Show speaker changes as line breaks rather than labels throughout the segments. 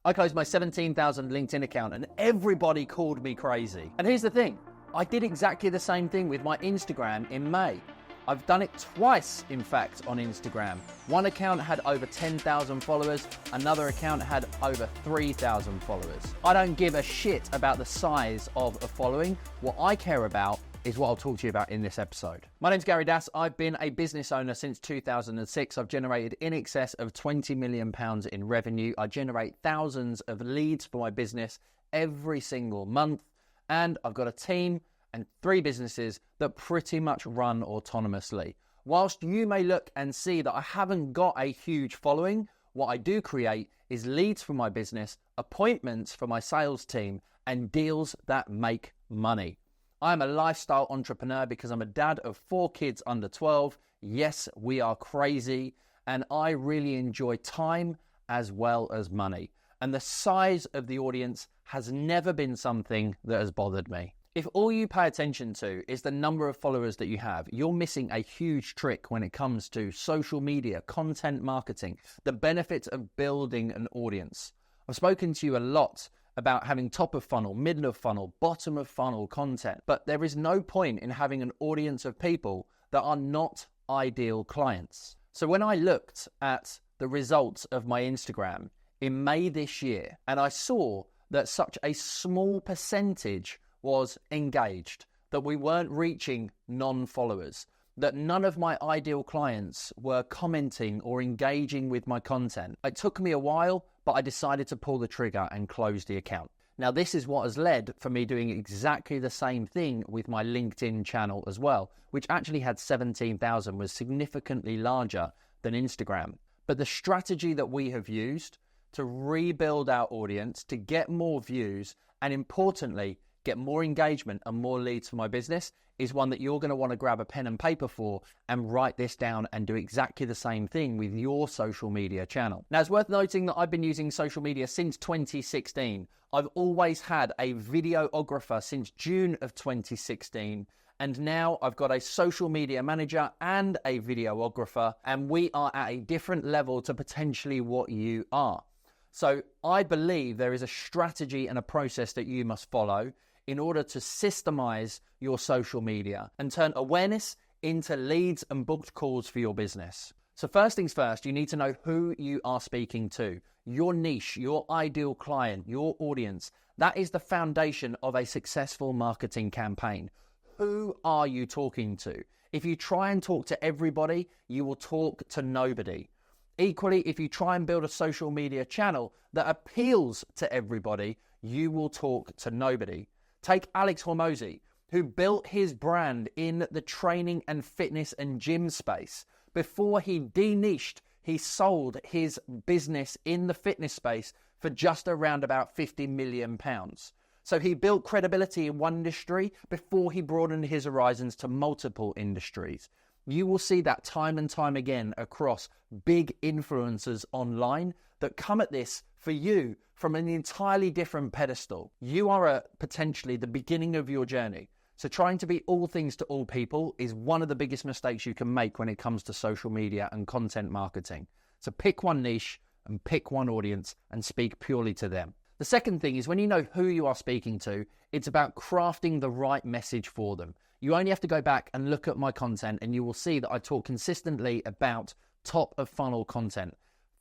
I closed my 17,000 LinkedIn account and everybody called me crazy. And here's the thing, I did exactly the same thing with my Instagram in May. I've done it twice, in fact, on Instagram. One account had over 10,000 followers, another account had over 3,000 followers. I don't give a shit about the size of a following. What I care about is what I'll talk to you about in this episode. My name's Gary Dass. I've been a business owner since 2006. I've generated in excess of £20 million in revenue. I generate thousands of leads for my business every single month. And I've got a team and 3 businesses that pretty much run autonomously. Whilst you may look and see that I haven't got a huge following, what I do create is leads for my business, appointments for my sales team, and deals that make money. I'm a lifestyle entrepreneur because I'm a dad of 4 kids under 12. Yes, we are crazy, and I really enjoy time as well as money. And the size of the audience has never been something that has bothered me. If all you pay attention to is the number of followers that you have, you're missing a huge trick when it comes to social media, content marketing, the benefits of building an audience. I've spoken to you a lot about having top of funnel, middle of funnel, bottom of funnel content, but there is no point in having an audience of people that are not ideal clients. So when I looked at the results of my Instagram in May this year, and I saw that such a small percentage was engaged, that we weren't reaching non-followers, that none of my ideal clients were commenting or engaging with my content. It took me a while, but I decided to pull the trigger and close the account. Now, this is what has led for me doing exactly the same thing with my LinkedIn channel as well, which actually had 17,000, was significantly larger than Instagram. But the strategy that we have used to rebuild our audience, to get more views, and importantly, get more engagement and more leads for my business is one that you're going to want to grab a pen and paper for and write this down and do exactly the same thing with your social media channel. Now, it's worth noting that I've been using social media since 2016. I've always had a videographer since June of 2016. And now I've got a social media manager and a videographer, and we are at a different level to potentially what you are. So I believe there is a strategy and a process that you must follow in order to systemize your social media and turn awareness into leads and booked calls for your business. So first things first, you need to know who you are speaking to, your niche, your ideal client, your audience. That is the foundation of a successful marketing campaign. Who are you talking to? If you try and talk to everybody, you will talk to nobody. Equally, if you try and build a social media channel that appeals to everybody, you will talk to nobody. Take Alex Hormozi, who built his brand in the training and fitness and gym space. Before he de-niched, he sold his business in the fitness space for just around about £50 million. So he built credibility in one industry before he broadened his horizons to multiple industries. You will see that time and time again across big influencers online that come at this for you from an entirely different pedestal. You are at potentially the beginning of your journey. So trying to be all things to all people is one of the biggest mistakes you can make when it comes to social media and content marketing. So pick one niche and pick one audience and speak purely to them. The second thing is when you know who you are speaking to, it's about crafting the right message for them. You only have to go back and look at my content and you will see that I talk consistently about top of funnel content.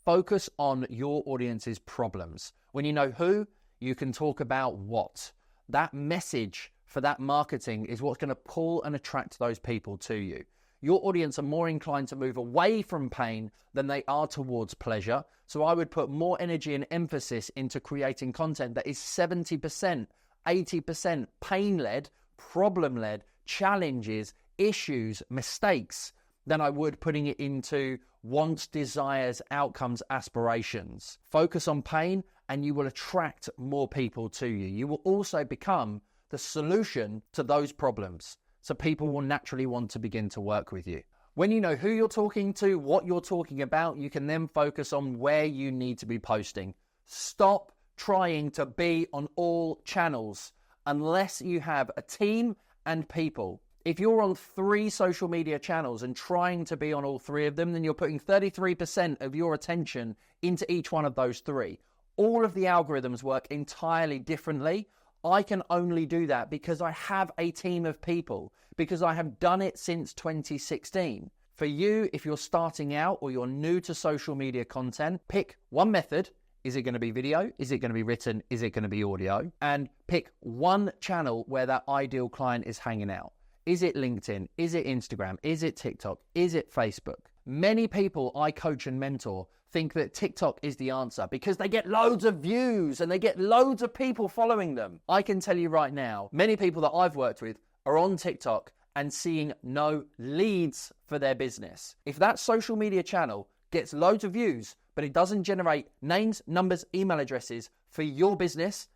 Focus on your audience's problems. When you know who, you can talk about what. That message for that marketing is what's going to pull and attract those people to you. Your audience are more inclined to move away from pain than they are towards pleasure. So I would put more energy and emphasis into creating content that is 70%, 80% pain-led, problem-led, challenges, issues, mistakes, than I would putting it into wants, desires, outcomes, aspirations. Focus on pain and you will attract more people to you. You will also become the solution to those problems. So people will naturally want to begin to work with you. When you know who you're talking to, what you're talking about, you can then focus on where you need to be posting. Stop trying to be on all channels unless you have a team and people. If you're on 3 social media channels and trying to be on all 3 of them, then you're putting 33% of your attention into each one of those 3. All of the algorithms work entirely differently. I can only do that because I have a team of people, because I have done it since 2016. For you, if you're starting out or you're new to social media content, pick one method. Is it going to be video? Is it going to be written? Is it going to be audio? And pick one channel where that ideal client is hanging out. Is it LinkedIn? Is it Instagram? Is it TikTok? Is it Facebook? Many people I coach and mentor think that TikTok is the answer because they get loads of views and they get loads of people following them. I can tell you right now, many people that I've worked with are on TikTok and seeing no leads for their business. If that social media channel gets loads of views, but it doesn't generate names, numbers, email addresses for your business,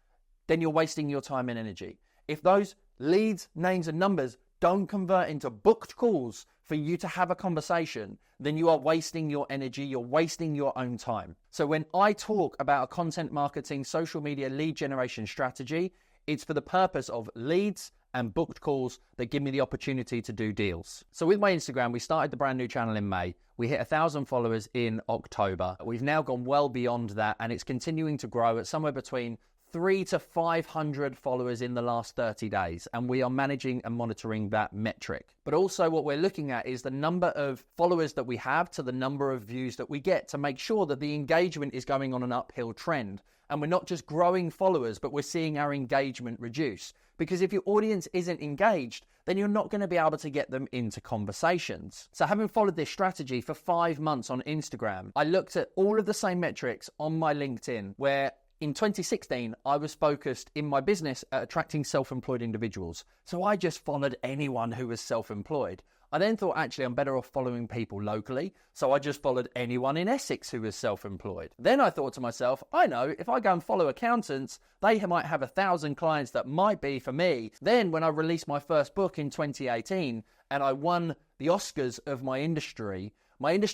then you're wasting your time and energy. If those leads, names, and numbers don't convert into booked calls for you to have a conversation, then you are wasting your energy, you're wasting your own time. So when I talk about a content marketing, social media lead generation strategy, it's for the purpose of leads and booked calls that give me the opportunity to do deals. So with my Instagram, we started the brand new channel in May. We hit 1,000 followers in October. We've now gone well beyond that, and it's continuing to grow at somewhere between 300 to 500 followers in the last 30 days. And we are managing and monitoring that metric. But also what we're looking at is the number of followers that we have to the number of views that we get to make sure that the engagement is going on an uphill trend. And we're not just growing followers, but we're seeing our engagement reduce. Because if your audience isn't engaged, then you're not going to be able to get them into conversations. So having followed this strategy for 5 months on Instagram, I looked at all of the same metrics on my LinkedIn, where in 2016, I was focused in my business at attracting self-employed individuals. So I just followed anyone who was self-employed. I then thought, actually, I'm better off following people locally. So I just followed anyone in Essex who was self-employed. Then I thought to myself, I know, if I go and follow accountants, they might have 1,000 clients that might be for me. Then when I released my first book in 2018 and I won the Oscars of my industry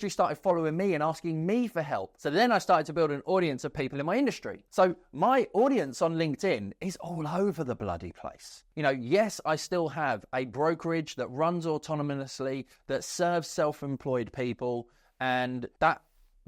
started following me and asking me for help. So then I started to build an audience of people in my industry. So my audience on LinkedIn is all over the bloody place. You know, yes, I still have a brokerage that runs autonomously, that serves self-employed people, and that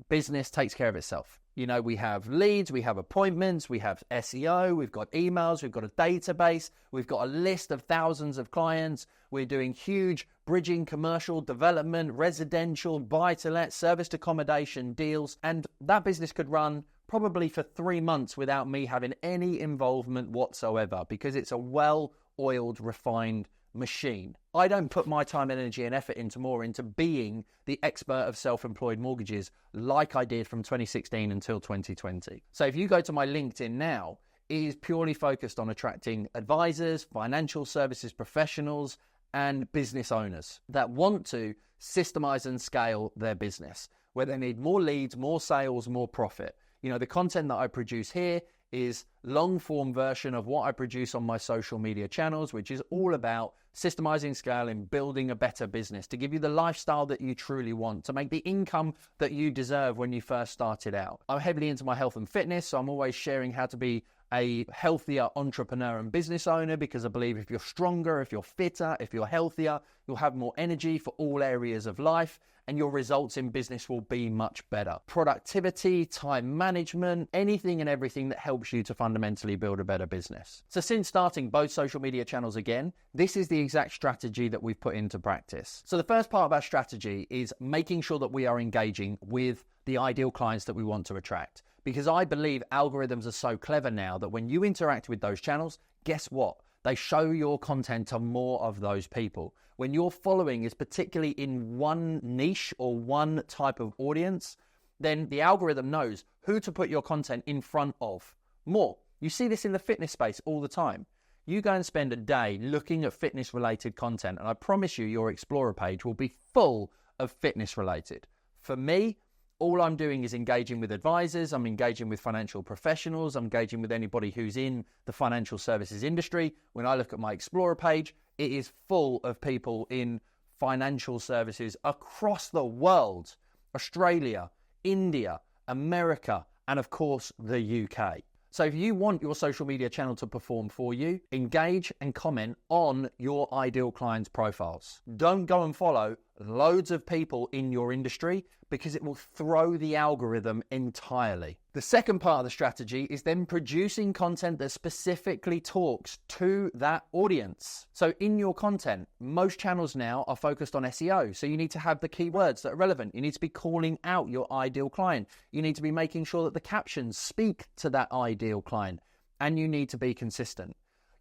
business takes care of itself. You know, we have leads, we have appointments, we have SEO, we've got emails, we've got a database, we've got a list of thousands of clients. We're doing huge bridging, commercial development, residential, buy-to-let, serviced accommodation deals. And that business could run probably for 3 months without me having any involvement whatsoever because it's a well-oiled, refined machine. I don't put my time, energy, and effort into being the expert of self-employed mortgages like I did from 2016 until 2020. So if you go to my LinkedIn now, it is purely focused on attracting advisors, financial services professionals, and business owners that want to systemize and scale their business, where they need more leads, more sales, more profit. You know, the content that I produce here is long form version of what I produce on my social media channels, which is all about systemizing, scaling, building a better business to give you the lifestyle that you truly want, to make the income that you deserve when you first started out. I'm heavily into my health and fitness, so I'm always sharing how to be a healthier entrepreneur and business owner, because I believe if you're stronger, if you're fitter, if you're healthier, you'll have more energy for all areas of life and your results in business will be much better. Productivity, time management, anything and everything that helps you to fundamentally build a better business. So since starting both social media channels again, this is the exact strategy that we've put into practice. So the first part of our strategy is making sure that we are engaging with the ideal clients that we want to attract. Because I believe algorithms are so clever now that when you interact with those channels, guess what? They show your content to more of those people. When your following is particularly in one niche or one type of audience, then the algorithm knows who to put your content in front of more. You see this in the fitness space all the time. You go and spend a day looking at fitness related content, and I promise you your Explorer page will be full of fitness related. For me, all I'm doing is engaging with advisors, I'm engaging with financial professionals, I'm engaging with anybody who's in the financial services industry. When I look at my Explorer page, it is full of people in financial services across the world. Australia, India, America, and of course the UK. So if you want your social media channel to perform for you, engage and comment on your ideal clients' profiles. Don't go and follow loads of people in your industry because it will throw the algorithm entirely. The second part of the strategy is then producing content that specifically talks to that audience. So in your content, most channels now are focused on SEO. So you need to have the keywords that are relevant. You need to be calling out your ideal client. You need to be making sure that the captions speak to that ideal client. And you need to be consistent.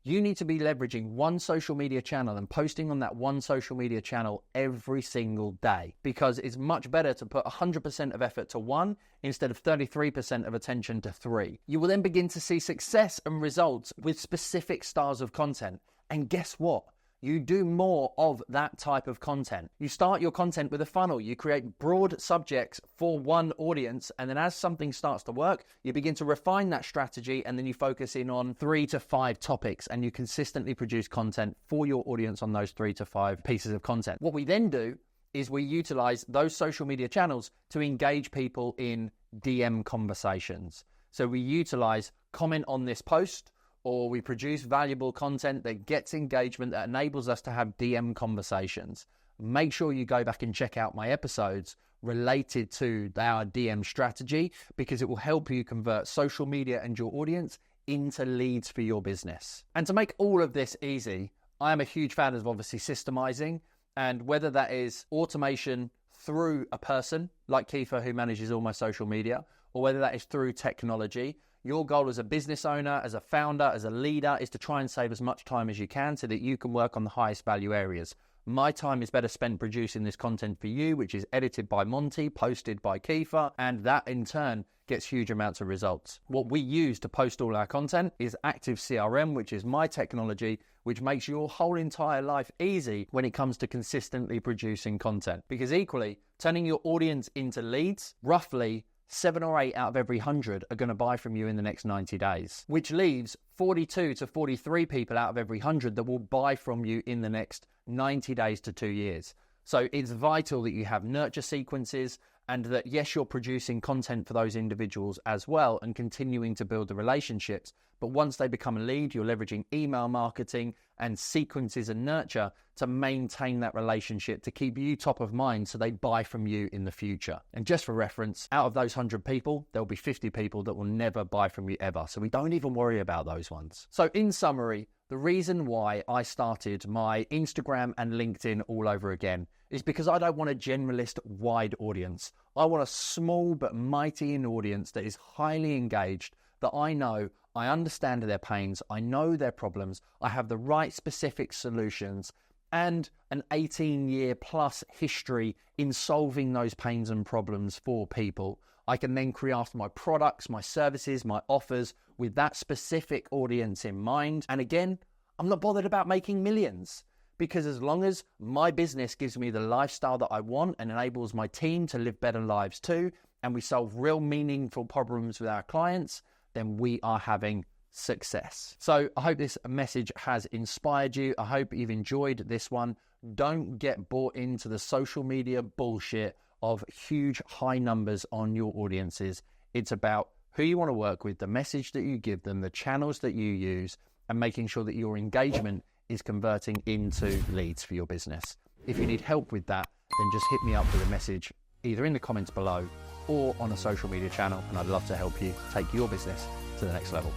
You need to be leveraging one social media channel and posting on that one social media channel every single day, because it's much better to put 100% of effort to one instead of 33% of attention to three. You will then begin to see success and results with specific styles of content. And guess what? You do more of that type of content. You start your content with a funnel. You create broad subjects for one audience. And then as something starts to work, you begin to refine that strategy. And then you focus in on 3 to 5 topics. And you consistently produce content for your audience on those 3 to 5 pieces of content. What we then do is we utilize those social media channels to engage people in DM conversations. So we utilize comment on this post, or we produce valuable content that gets engagement, that enables us to have DM conversations. Make sure you go back and check out my episodes related to our DM strategy, because it will help you convert social media and your audience into leads for your business. And to make all of this easy, I am a huge fan of obviously systemizing, and whether that is automation through a person like Kiefer, who manages all my social media, or whether that is through technology. Your goal as a business owner, as a founder, as a leader, is to try and save as much time as you can so that you can work on the highest value areas. My time is better spent producing this content for you, which is edited by Monty, posted by Kiefer, and that in turn gets huge amounts of results. What we use to post all our content is Active CRM, which is my technology, which makes your whole entire life easy when it comes to consistently producing content. Because equally, turning your audience into leads, roughly 7 or 8 out of every 100 are going to buy from you in the next 90 days, which leaves 42 to 43 people out of every 100 that will buy from you in the next 90 days to 2 years. So it's vital that you have nurture sequences, and that, yes, you're producing content for those individuals as well and continuing to build the relationships. But once they become a lead, you're leveraging email marketing and sequences and nurture to maintain that relationship, to keep you top of mind so they buy from you in the future. And just for reference, out of those 100 people, there'll be 50 people that will never buy from you ever. So we don't even worry about those ones. So in summary, the reason why I started my Instagram and LinkedIn all over again is because I don't want a generalist wide audience. I want a small but mighty audience that is highly engaged, that I know I understand their pains, I know their problems, I have the right specific solutions, and an 18-year plus history in solving those pains and problems for people. I can then craft my products, my services, my offers with that specific audience in mind. And again, I'm not bothered about making millions, because as long as my business gives me the lifestyle that I want and enables my team to live better lives too, and we solve real meaningful problems with our clients, then we are having success. So I hope this message has inspired you. I hope you've enjoyed this one. Don't get bought into the social media bullshit of huge high numbers on your audiences. It's about who you want to work with, the message that you give them, the channels that you use, and making sure that your engagement is converting into leads for your business. If you need help with that, then just hit me up with a message either in the comments below or on a social media channel, and I'd love to help you take your business to the next level.